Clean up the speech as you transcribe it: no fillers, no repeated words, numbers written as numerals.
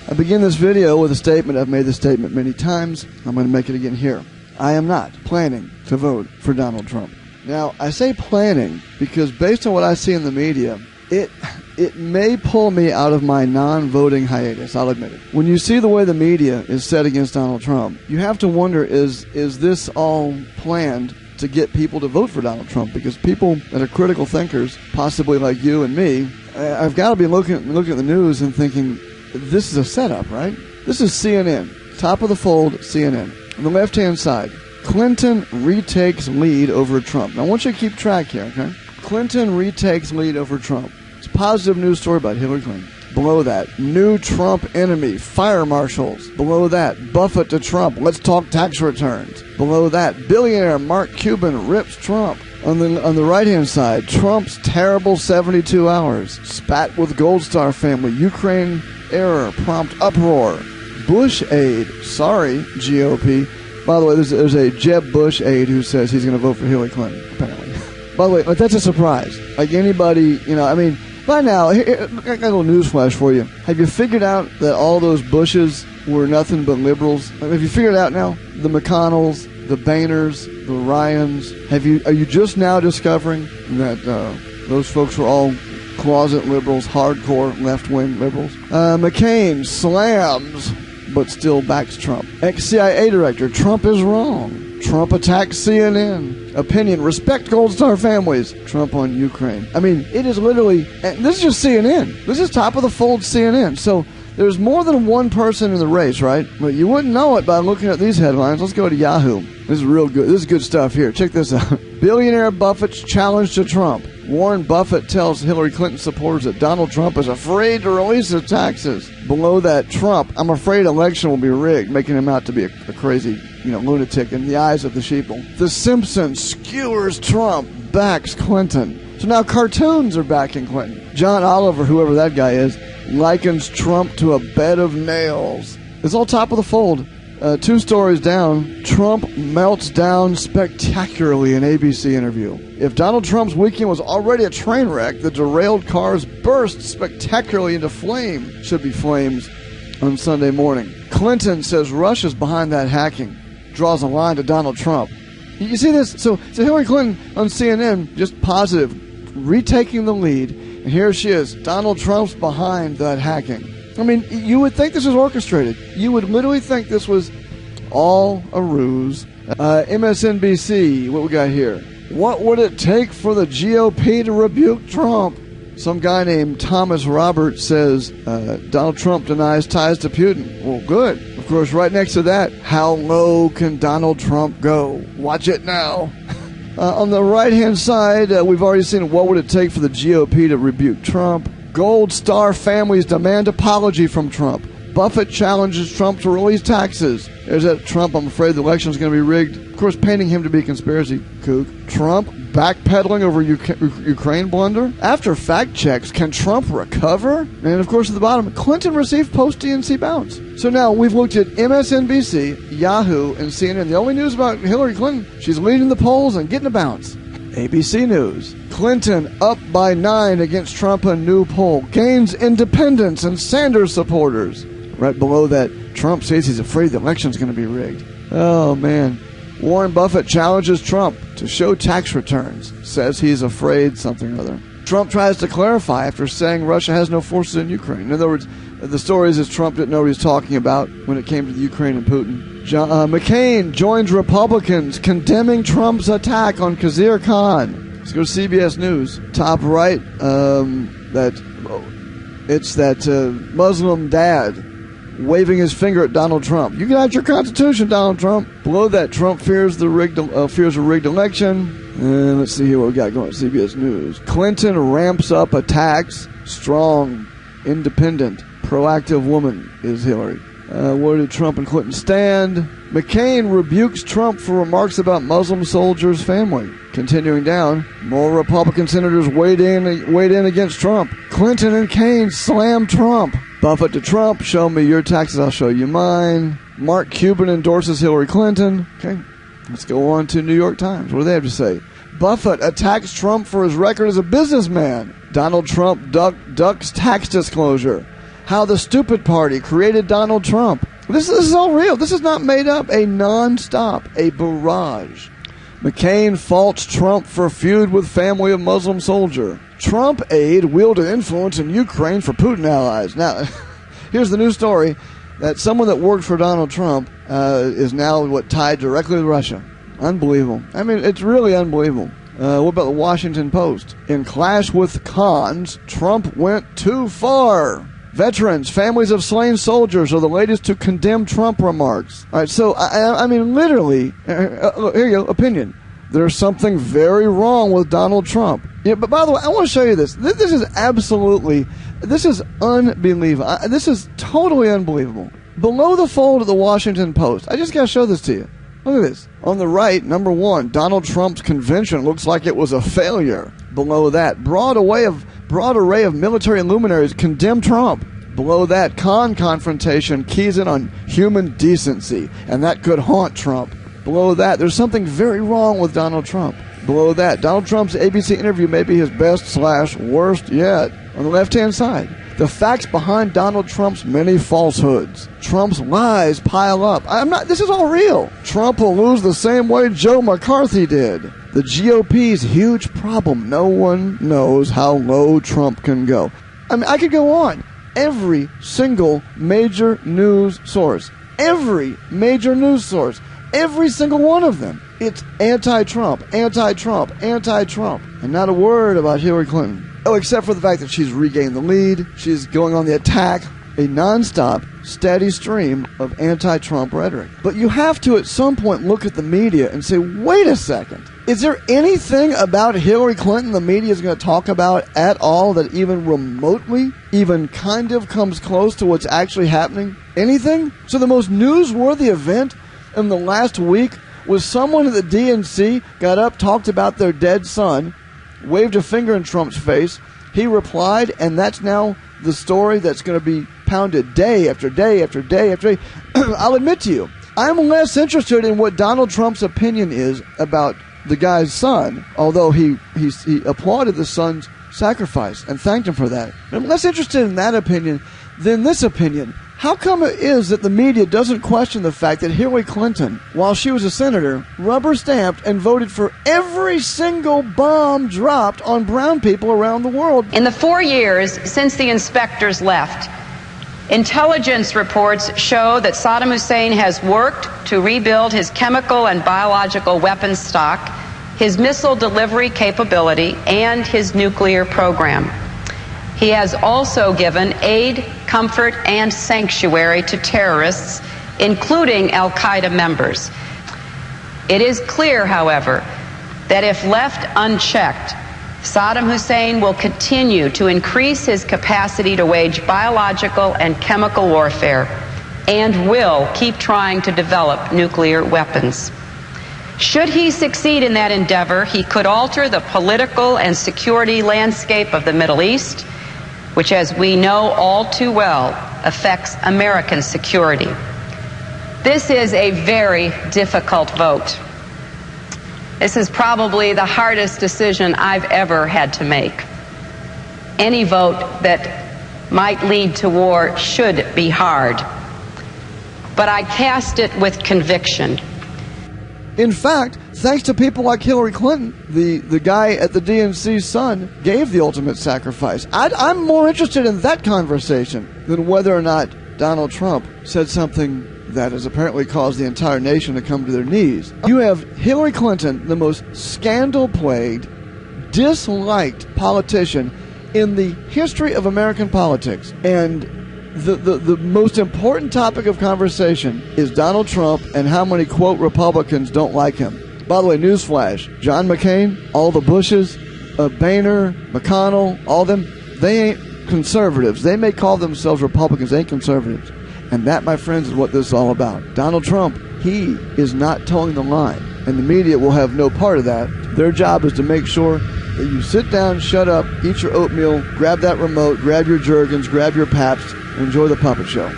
I begin this video with a statement. I've made this statement many times. I'm going to make it again here. I am not planning to vote for Donald Trump. Now, I say planning because based on what I see in the media, it may pull me out of my non-voting hiatus, I'll admit it. When you see the way the media is set against Donald Trump, you have to wonder, is this all planned to get people to vote for Donald Trump? Because people that are critical thinkers, possibly like you and me, I've got to be looking at the news and thinking, this is a setup, right? This is CNN, top of the fold CNN. On the left-hand side, Clinton retakes lead over Trump. Now, I want you to keep track here, okay? Clinton retakes lead over Trump. It's a positive news story about Hillary Clinton. Below that, new Trump enemy, fire marshals. Below that, Buffett to Trump, let's talk tax returns. Below that, billionaire Mark Cuban rips Trump. On the right-hand side, Trump's terrible 72 hours. Spat with Gold Star family. Ukraine error, prompt uproar. Bush aide, sorry, GOP. By the way, there's a Jeb Bush aide who says he's going to vote for Hillary Clinton, apparently. By the way, that's a surprise. Like anybody, by now, I got a little newsflash for you. Have you figured out that all those Bushes were nothing but liberals? Have you figured it out now? The McConnells, the Boehners, the Ryans. Are you just now discovering that those folks were all closet liberals, hardcore left-wing liberals? McCain slams, but still backs Trump. Ex-CIA director, Trump is wrong. Trump attacks CNN. Opinion, respect Gold Star families. Trump on Ukraine. I mean, it is literally, this is just CNN. This is top of the fold CNN. So there's more than one person in the race, right? But you wouldn't know it by looking at these headlines. Let's go to Yahoo. This is real good. This is good stuff here. Check this out. Billionaire Buffett's challenge to Trump. Warren Buffett tells Hillary Clinton supporters that Donald Trump is afraid to release his taxes. Below that, Trump, I'm afraid election will be rigged, making him out to be a crazy, lunatic in the eyes of the sheeple. The Simpsons skewers Trump, backs Clinton. So now cartoons are backing Clinton. John Oliver, whoever that guy is, likens Trump to a bed of nails. It's all top of the fold. 2 stories down, Trump melts down spectacularly in ABC interview. If Donald Trump's weekend was already a train wreck, the derailed cars burst spectacularly into flames on Sunday morning. Clinton says Russia's behind that hacking, draws a line to Donald Trump. You see this? So Hillary Clinton on CNN, just positive, retaking the lead, and here she is. Donald Trump's behind that hacking. I mean, you would think this was orchestrated. You would literally think this was all a ruse. MSNBC, what we got here? What would it take for the GOP to rebuke Trump? Some guy named Thomas Roberts says Donald Trump denies ties to Putin. Well, good. Of course, right next to that, how low can Donald Trump go? Watch it now. On the right-hand side, we've already seen what would it take for the GOP to rebuke Trump. Gold Star families demand apology from Trump. Buffett challenges Trump to release taxes. There's that Trump, I'm afraid the election is going to be rigged. Of course, painting him to be a conspiracy kook. Trump backpedaling over Ukraine blunder. After fact checks, can Trump recover? And of course, at the bottom, Clinton received post-DNC bounce. So now we've looked at MSNBC, Yahoo, and CNN. The only news about Hillary Clinton, she's leading the polls and getting a bounce. ABC News. Clinton up by 9 against Trump in new poll. Gains independents and Sanders supporters. Right below that, Trump says he's afraid the election's going to be rigged. Oh, man. Warren Buffett challenges Trump to show tax returns. Says he's afraid something or other. Trump tries to clarify after saying Russia has no forces in Ukraine. In other words, the story is Trump didn't know what he was talking about when it came to the Ukraine and Putin. McCain joins Republicans condemning Trump's attack on Khizr Khan. Let's go to CBS News. Top right, it's that Muslim dad waving his finger at Donald Trump. You got your Constitution, Donald Trump. Below that, Trump fears a rigged election. And let's see here what we got going on CBS News. Clinton ramps up attacks. Strong, independent, proactive woman is Hillary. Where did Trump and Clinton stand? McCain rebukes Trump for remarks about Muslim soldiers' family. Continuing down, more Republican senators weighed in against Trump. Clinton and Cain slam Trump. Buffett to Trump, show me your taxes, I'll show you mine. Mark Cuban endorses Hillary Clinton. Okay, let's go on to New York Times. What do they have to say? Buffett attacks Trump for his record as a businessman. Donald Trump ducks tax disclosure. how the stupid party created Donald Trump. This is all real. This is not made up. A non-stop, a barrage. McCain faults Trump for feud with family of Muslim soldier. Trump aide wielded influence in Ukraine for Putin allies. Now, here's the new story, that someone that worked for Donald Trump is now tied directly to Russia. Unbelievable. I mean, it's really unbelievable. What about the Washington Post? In clash with cons, Trump went too far. Veterans, families of slain soldiers are the latest to condemn Trump remarks. All right, so, I mean, literally, here you go, opinion. There's something very wrong with Donald Trump. Yeah, but by the way, I want to show you this. This is unbelievable. This is totally unbelievable. Below the fold of the Washington Post, I just got to show this to you. Look at this. On the right, number 1, Donald Trump's convention looks like it was a failure. Below that, broad array of military luminaries condemn Trump. Below that, confrontation keys in on human decency, and that could haunt Trump. Below that, there's something very wrong with Donald Trump. Below that, Donald Trump's ABC interview may be his best/worst yet. On the left-hand side, the facts behind Donald Trump's many falsehoods. Trump's lies pile up. This is all real. Trump will lose the same way Joe McCarthy did. The GOP's huge problem. No one knows how low Trump can go. I mean, I could go on. Every single major news source, every single one of them, it's anti-Trump, anti-Trump, anti-Trump. And not a word about Hillary Clinton. Oh, except for the fact that she's regained the lead, she's going on the attack, a non-stop, steady stream of anti-Trump rhetoric. But you have to, at some point, look at the media and say, wait a second. Is there anything about Hillary Clinton the media is going to talk about at all that even remotely, even kind of comes close to what's actually happening? Anything? So the most newsworthy event in the last week was someone at the DNC got up, talked about their dead son, waved a finger in Trump's face. He replied, and that's now the story that's going to be pounded day after day after day after day. I'll admit to you, I'm less interested in what Donald Trump's opinion is about the guy's son, although he applauded the son's sacrifice and thanked him for that. I'm less interested in that opinion than this opinion. How come it is that the media doesn't question the fact that Hillary Clinton, while she was a senator, rubber-stamped and voted for every single bomb dropped on brown people around the world? In the 4 years since the inspectors left, intelligence reports show that Saddam Hussein has worked to rebuild his chemical and biological weapons stock, his missile delivery capability, and his nuclear program. He has also given aid, comfort, and sanctuary to terrorists, including al-Qaeda members. It is clear, however, that if left unchecked, Saddam Hussein will continue to increase his capacity to wage biological and chemical warfare and will keep trying to develop nuclear weapons. Should he succeed in that endeavor, he could alter the political and security landscape of the Middle East, which, as we know all too well, affects American security. This is a very difficult vote. This is probably the hardest decision I've ever had to make. Any vote that might lead to war should be hard, but I cast it with conviction. In fact, thanks to people like Hillary Clinton, the guy at the DNC's son gave the ultimate sacrifice. I'm more interested in that conversation than whether or not Donald Trump said something that has apparently caused the entire nation to come to their knees. You have Hillary Clinton, the most scandal-plagued, disliked politician in the history of American politics, and the most important topic of conversation is Donald Trump and how many, quote, Republicans don't like him. By the way, newsflash, John McCain, all the Bushes, Boehner, McConnell, all them, they ain't conservatives. They may call themselves Republicans, they ain't conservatives. And that, my friends, is what this is all about. Donald Trump, he is not towing the line, and the media will have no part of that. Their job is to make sure that you sit down, shut up, eat your oatmeal, grab that remote, grab your Jergens, grab your Pabst, and enjoy the puppet show.